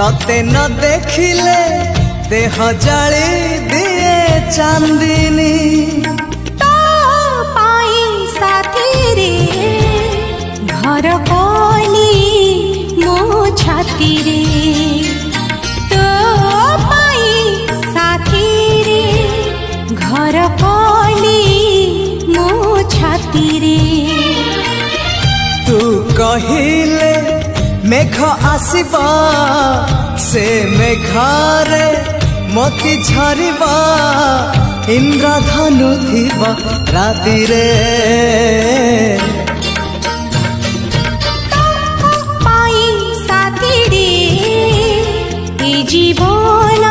तते न देखिले देह जाली दिए चांदिनी तो पाई साथी रे घर कली मो छाती रे तो पाई साथी रे घर कली मो छाती रे तू कहिले मेघ आसीबा से मेघारे मोती झरिबा इंद्रधनु थिबा राति रे पाई साथी रे ए जीवन